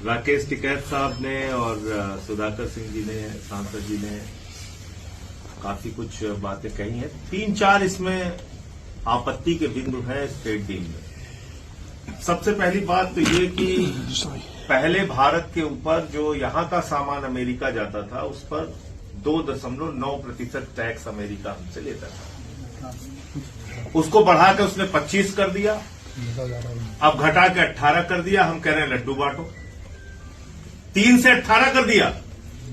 राकेश टिकैत साहब ने और सुधाकर सिंह जी ने, सांसद जी ने काफी कुछ बातें कही हैं। 3-4 इसमें आपत्ति के बिंदु हैं इस ट्रेड डील में। सबसे पहली बात तो ये कि पहले भारत के ऊपर जो यहां का सामान अमेरिका जाता था उस पर 2.9% टैक्स अमेरिका हमसे लेता था। उसको बढ़ा के उसने 25 कर दिया, अब घटा के 18 कर दिया। हम कह रहे हैं लड्डू बांटो। 3 से 18 कर दिया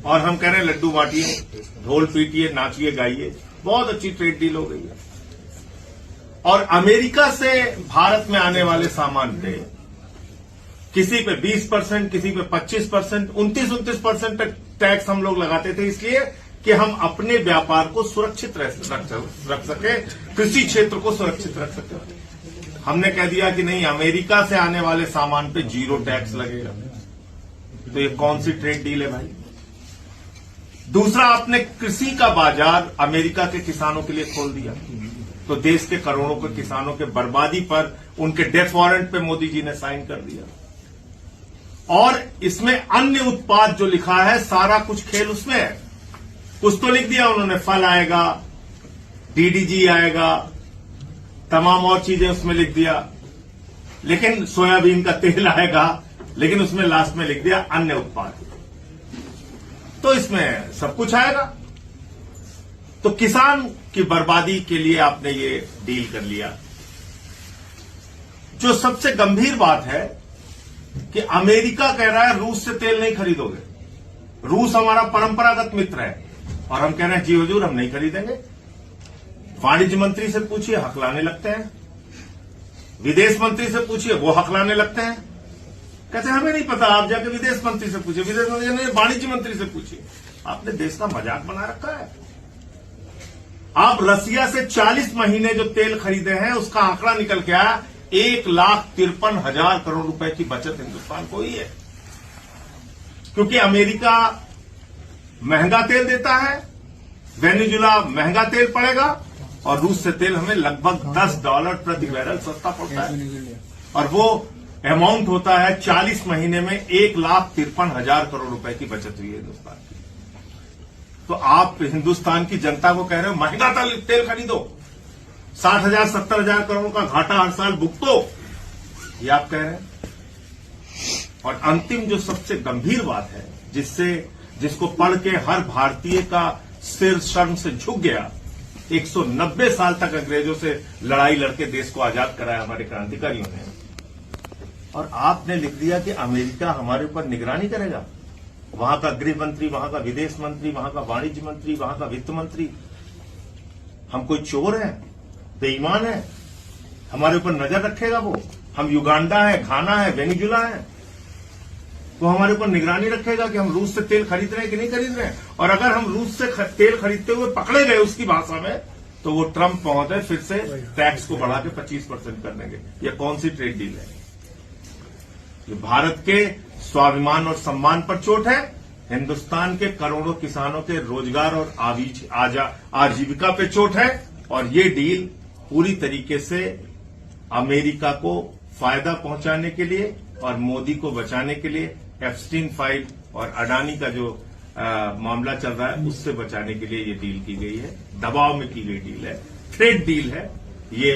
और हम कह रहे हैं लड्डू बांटिए, ढोल पीटिए, नाचिए, गाइए। बहुत अच्छी ट्रेड डील हो गई है। और अमेरिका से भारत में आने वाले सामान पे किसी पे 20%, किसी पे 25%, 29% तक टैक्स हम लोग लगाते थे, इसलिए कि हम अपने व्यापार को सुरक्षित रख सके, कृषि क्षेत्र को सुरक्षित रख सके। हमने कह दिया कि नहीं, अमेरिका से आने वाले सामान पे 0 टैक्स लगेगा। तो ये कौन सी ट्रेड डील है भाई? दूसरा, आपने कृषि का बाजार अमेरिका के किसानों के लिए खोल दिया, तो देश के करोड़ों के किसानों के बर्बादी पर उनके डेथ वारंट पे मोदी जी ने साइन कर दिया। और इसमें अन्य उत्पाद जो लिखा है, सारा कुछ खेल उसमें है। कुछ तो लिख दिया उन्होंने, फल आएगा, डीडीजी आएगा, तमाम और चीजें उसमें लिख दिया, लेकिन सोयाबीन का तेल आएगा, लेकिन उसमें लास्ट में लिख दिया अन्य उत्पाद। तो इसमें सब कुछ आएगा। तो किसान की बर्बादी के लिए आपने ये डील कर लिया। जो सबसे गंभीर बात है कि अमेरिका कह रहा है रूस से तेल नहीं खरीदोगे। रूस हमारा परंपरागत मित्र है और हम कह रहे हैं जी हुजूर, हम नहीं खरीदेंगे। वाणिज्य मंत्री से पूछिए, हकलाने लगते हैं। विदेश मंत्री से पूछिए, वो हकलाने लगते हैं। कहते हैं हमें नहीं पता, आप जाके विदेश मंत्री से पूछिए, विदेश मंत्री ने वाणिज्य मंत्री से पूछिए। आपने देश का मजाक बना रखा है। आप रसिया से 40 महीने जो तेल खरीदे हैं उसका आंकड़ा निकल के आया, 1,53,000 करोड़ रुपए की बचत हिंदुस्तान को ही है। क्योंकि अमेरिका महंगा तेल देता है, वेनेजुला महंगा तेल पड़ेगा, और रूस से तेल हमें लगभग $10 प्रति बैरल सस्ता पड़ता है। और वो अमाउंट होता है 40 महीने में 1,53,000 करोड़ रुपए की बचत हुई है हिंदुस्तान की। तो आप हिंदुस्तान की जनता को कह रहे हो महंगा तेल खरीदो, 60,000 70,000 करोड़ का घाटा हर साल भुगतो, ये आप कह रहे हैं। और अंतिम जो सबसे गंभीर बात है, जिसको पढ़ के हर भारतीय का सिर शर्म से झुक गया, 190 साल तक अंग्रेजों से लड़ाई लड़के देश को आजाद कराया हमारे क्रांतिकारियों ने, और आपने लिख दिया कि अमेरिका हमारे ऊपर निगरानी करेगा। वहां का गृह मंत्री, वहां का विदेश मंत्री, वहां का वाणिज्य मंत्री, वहां का वित्त मंत्री। हम कोई चोर हैं, बेईमान है? हमारे ऊपर नजर रखेगा वो? हम युगांडा है, घाना है, वेनेजुला है, तो हमारे ऊपर निगरानी रखेगा कि हम रूस से तेल खरीद रहे हैं कि नहीं खरीद रहे हैं? और अगर हम रूस से तेल खरीदते हुए पकड़े गए उसकी भाषा में, तो वो ट्रंप महोदय फिर से टैक्स को बढ़ा के 25% कर देंगे। यह कौन सी ट्रेड डील है? ये भारत के स्वाभिमान और सम्मान पर चोट है, हिंदुस्तान के करोड़ों किसानों के रोजगार और आजीविका पे चोट है। और ये डील पूरी तरीके से अमेरिका को फायदा पहुंचाने के लिए और मोदी को बचाने के लिए, एप्स्टीन फाइल और अडानी का जो मामला चल रहा है उससे बचाने के लिए ये डील की गई है। दबाव में की गई डील है, ट्रेड डील है, ये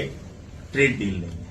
ट्रेड डील नहीं है।